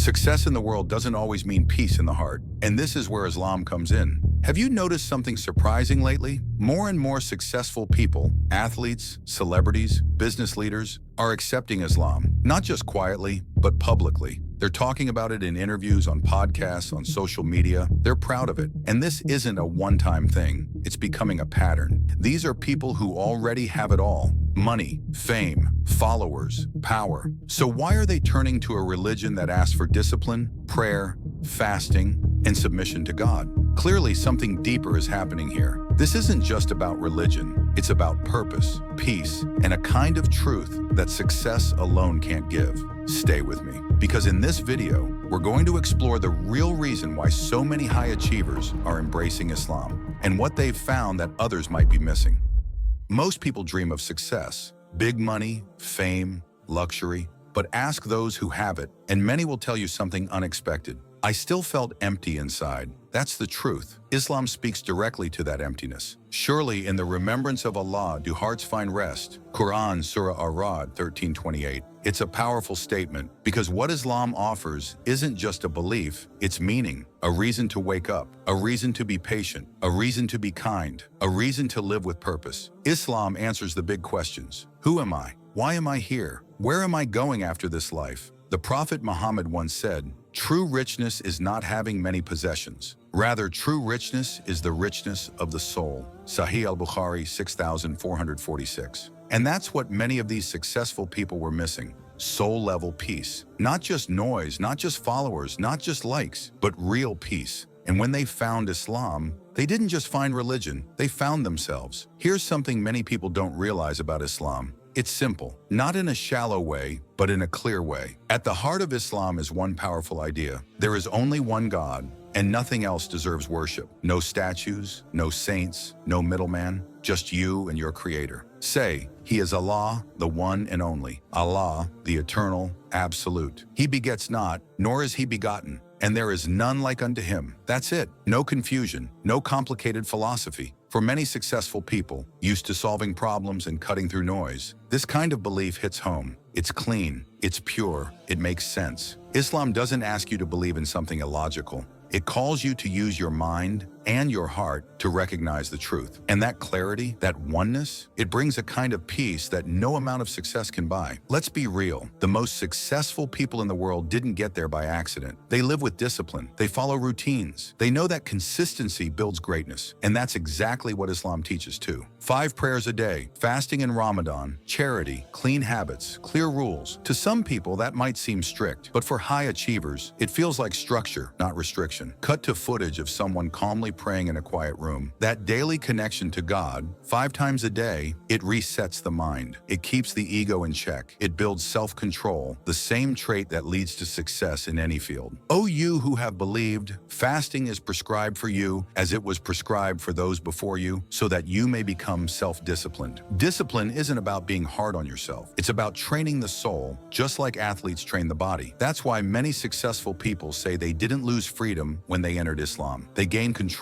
Success in the world doesn't always mean peace in the heart, and this is where Islam comes in. Have you noticed something surprising lately? More and more successful people, athletes, celebrities, business leaders, are accepting Islam, not just quietly, but publicly. They're talking about it in interviews, on podcasts, on social media. They're proud of it. And this isn't a one-time thing. It's becoming a pattern. These are people who already have it all: money, fame, followers, power. So why are they turning to a religion that asks for discipline, prayer, fasting, and submission to God? Clearly, something deeper is happening here. This isn't just about religion. It's about purpose, peace, and a kind of truth that success alone can't give. Stay with me, because in this video, we're going to explore the real reason why so many high achievers are embracing Islam and what they've found that others might be missing. Most people dream of success, big money, fame, luxury, but ask those who have it, and many will tell you something unexpected. I still felt empty inside. That's the truth. Islam speaks directly to that emptiness. Surely in the remembrance of Allah do hearts find rest. Quran, Surah Ar-Ra'd 13:28. It's a powerful statement because what Islam offers isn't just a belief, it's meaning, a reason to wake up, a reason to be patient, a reason to be kind, a reason to live with purpose. Islam answers the big questions. Who am I? Why am I here? Where am I going after this life? The Prophet Muhammad once said, "True richness is not having many possessions. Rather, true richness is the richness of the soul." Sahih al-Bukhari 6446. And that's what many of these successful people were missing: soul-level peace. Not just noise, not just followers, not just likes, but real peace. And when they found Islam, they didn't just find religion, they found themselves. Here's something many people don't realize about Islam. It's simple, not in a shallow way, but in a clear way. At the heart of Islam is one powerful idea. There is only one God, and nothing else deserves worship. No statues, no saints, no middleman, just you and your Creator. Say, He is Allah, the one and only. Allah, the eternal, absolute. He begets not, nor is He begotten, and there is none like unto Him. That's it. No confusion, no complicated philosophy. For many successful people, used to solving problems and cutting through noise, this kind of belief hits home. It's clean, it's pure, it makes sense. Islam doesn't ask you to believe in something illogical. It calls you to use your mind and your heart to recognize the truth. And that clarity, that oneness, it brings a kind of peace that no amount of success can buy. Let's be real. The most successful people in the world didn't get there by accident. They live with discipline. They follow routines. They know that consistency builds greatness. And that's exactly what Islam teaches too. 5 prayers a day, fasting in Ramadan, charity, clean habits, clear rules. To some people, that might seem strict, but for high achievers, it feels like structure, not restriction. Cut to footage of someone calmly praying in a quiet room. That daily connection to God, 5 times a day, it resets the mind. It keeps the ego in check. It builds self-control, the same trait that leads to success in any field. O you who have believed, fasting is prescribed for you as it was prescribed for those before you, so that you may become self-disciplined. Discipline isn't about being hard on yourself. It's about training the soul, just like athletes train the body. That's why many successful people say they didn't lose freedom when they entered Islam. They gained control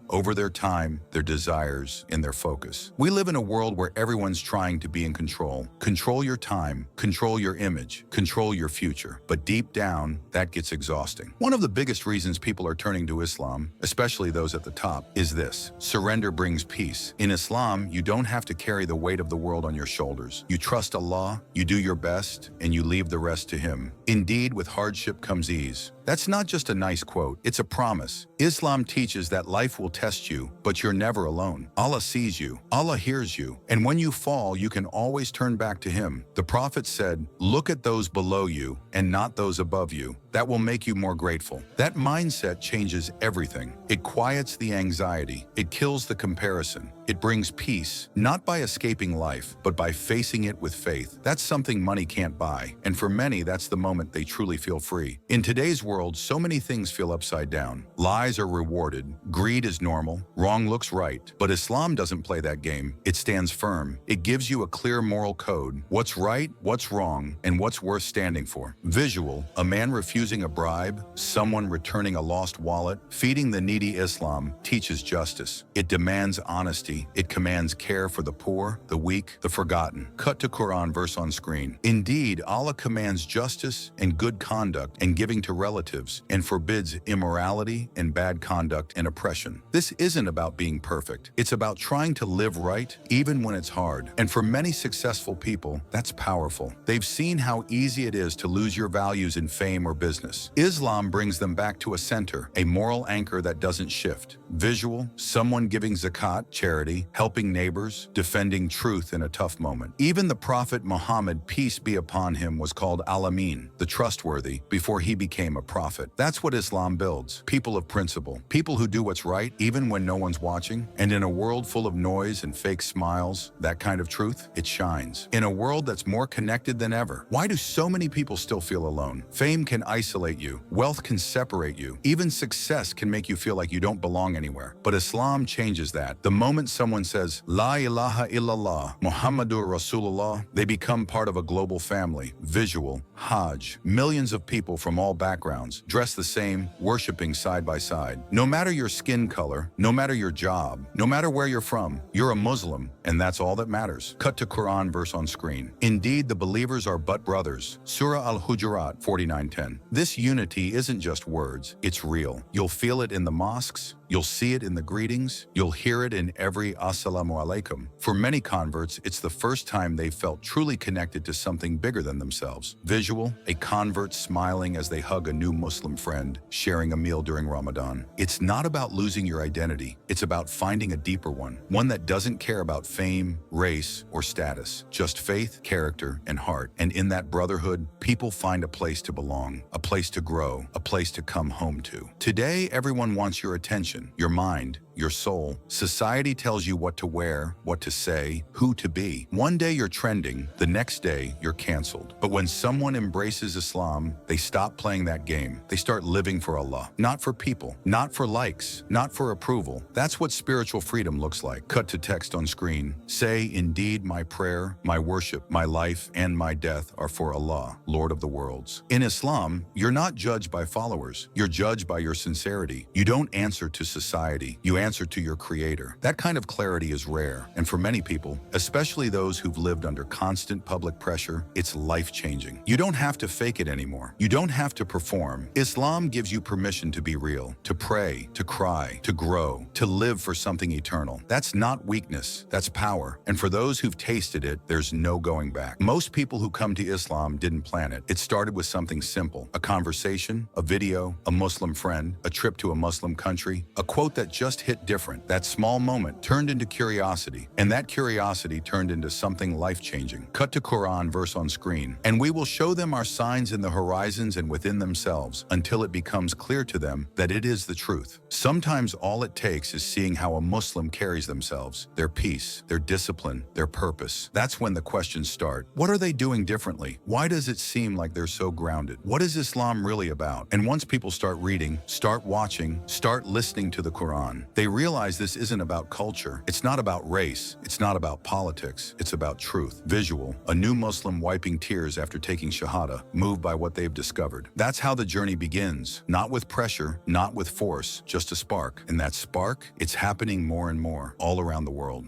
over their time, their desires, and their focus. We live in a world where everyone's trying to be in control. Control your time, control your image, control your future. But deep down, that gets exhausting. One of the biggest reasons people are turning to Islam, especially those at the top, is this: surrender brings peace. In Islam, you don't have to carry the weight of the world on your shoulders. You trust Allah, you do your best, and you leave the rest to Him. Indeed, with hardship comes ease. That's not just a nice quote, it's a promise. Islam teaches that life will test you, but you're never alone. Allah sees you, Allah hears you, and when you fall, you can always turn back to Him. The Prophet said, "Look at those below you and not those above you. That will make you more grateful." That mindset changes everything. It quiets the anxiety. It kills the comparison. It brings peace, not by escaping life, but by facing it with faith. That's something money can't buy, and for many, that's the moment they truly feel free. In today's world, so many things feel upside down. Lies are rewarded, greed is normal, wrong looks right. But Islam doesn't play that game. It stands firm. It gives you a clear moral code: what's right, what's wrong, and what's worth standing for. Visual: a man refusing a bribe, someone returning a lost wallet. Feeding the needy. Islam teaches justice. It demands honesty, charity, it commands care for the poor, the weak, the forgotten. Cut to Quran verse on screen. Indeed, Allah commands justice and good conduct and giving to relatives, and forbids immorality and bad conduct and oppression. This isn't about being perfect. It's about trying to live right, even when it's hard. And for many successful people, that's powerful. They've seen how easy it is to lose your values in fame or business. Islam brings them back to a center, a moral anchor that doesn't shift. Visual, someone giving zakat, charity, helping neighbors, defending truth in a tough moment. Even the Prophet Muhammad, peace be upon him, was called Al-Amin, the trustworthy, before he became a prophet. That's what Islam builds. People of principle. People who do what's right, even when no one's watching. And in a world full of noise and fake smiles, that kind of truth, it shines. In a world that's more connected than ever. Why do so many people still feel alone? Fame can isolate you. Wealth can separate you. Even success can make you feel like you don't belong anywhere. But Islam changes that. The moment someone says, La ilaha illallah, Muhammadur Rasulullah, they become part of a global family. Visual, Hajj, millions of people from all backgrounds, dressed the same, worshiping side by side. No matter your skin color, no matter your job, no matter where you're from, you're a Muslim, and that's all that matters. Cut to Quran verse on screen. Indeed, the believers are but brothers. Surah Al-Hujurat 49:10. This unity isn't just words, it's real. You'll feel it in the mosques, you'll see it in the greetings, you'll hear it in every Assalamu alaikum. For many converts, it's the first time they've felt truly connected to something bigger than themselves. Visual, a convert smiling as they hug a new Muslim friend, sharing a meal during Ramadan. It's not about losing your identity, it's about finding a deeper one that doesn't care about fame, race, or status, just faith, character, and heart. And in that brotherhood, people find a place to belong, a place to grow, a place to come home to. Today, everyone wants your attention, your mind, your soul. Society tells you what to wear, what to say, who to be. One day you're trending, the next day you're canceled. But when someone embraces Islam, they stop playing that game. They start living for Allah, not for people, not for likes, not for approval. That's what spiritual freedom looks like. Cut to text on screen. Say, indeed, my prayer, my worship, my life, and my death are for Allah, Lord of the worlds. In Islam, you're not judged by followers. You're judged by your sincerity. You don't answer to society. You answer to your Creator. That kind of clarity is rare, and for many people, especially those who've lived under constant public pressure, it's life-changing. You don't have to fake it anymore. You don't have to perform. Islam gives you permission to be real, to pray, to cry, to grow, to live for something eternal. That's not weakness, that's power. And for those who've tasted it, there's no going back. Most people who come to Islam didn't plan it. It started with something simple, a conversation, a video, a Muslim friend, a trip to a Muslim country, a quote that just hit different. That small moment turned into curiosity, and that curiosity turned into something life-changing. Cut to Quran verse on screen. And we will show them our signs in the horizons and within themselves until it becomes clear to them that it is the truth. Sometimes all it takes is seeing how a Muslim carries themselves, their peace, their discipline, their purpose. That's when the questions start. What are they doing differently? Why does it seem like they're so grounded? What is Islam really about? And once people start reading, start watching, start listening to the Quran, they realize this isn't about culture. It's not about race. It's not about politics. It's about truth. Visual, a new Muslim wiping tears after taking Shahada, moved by what they've discovered. That's how the journey begins. Not with pressure, not with force, just a spark. And that spark, it's happening more and more all around the world.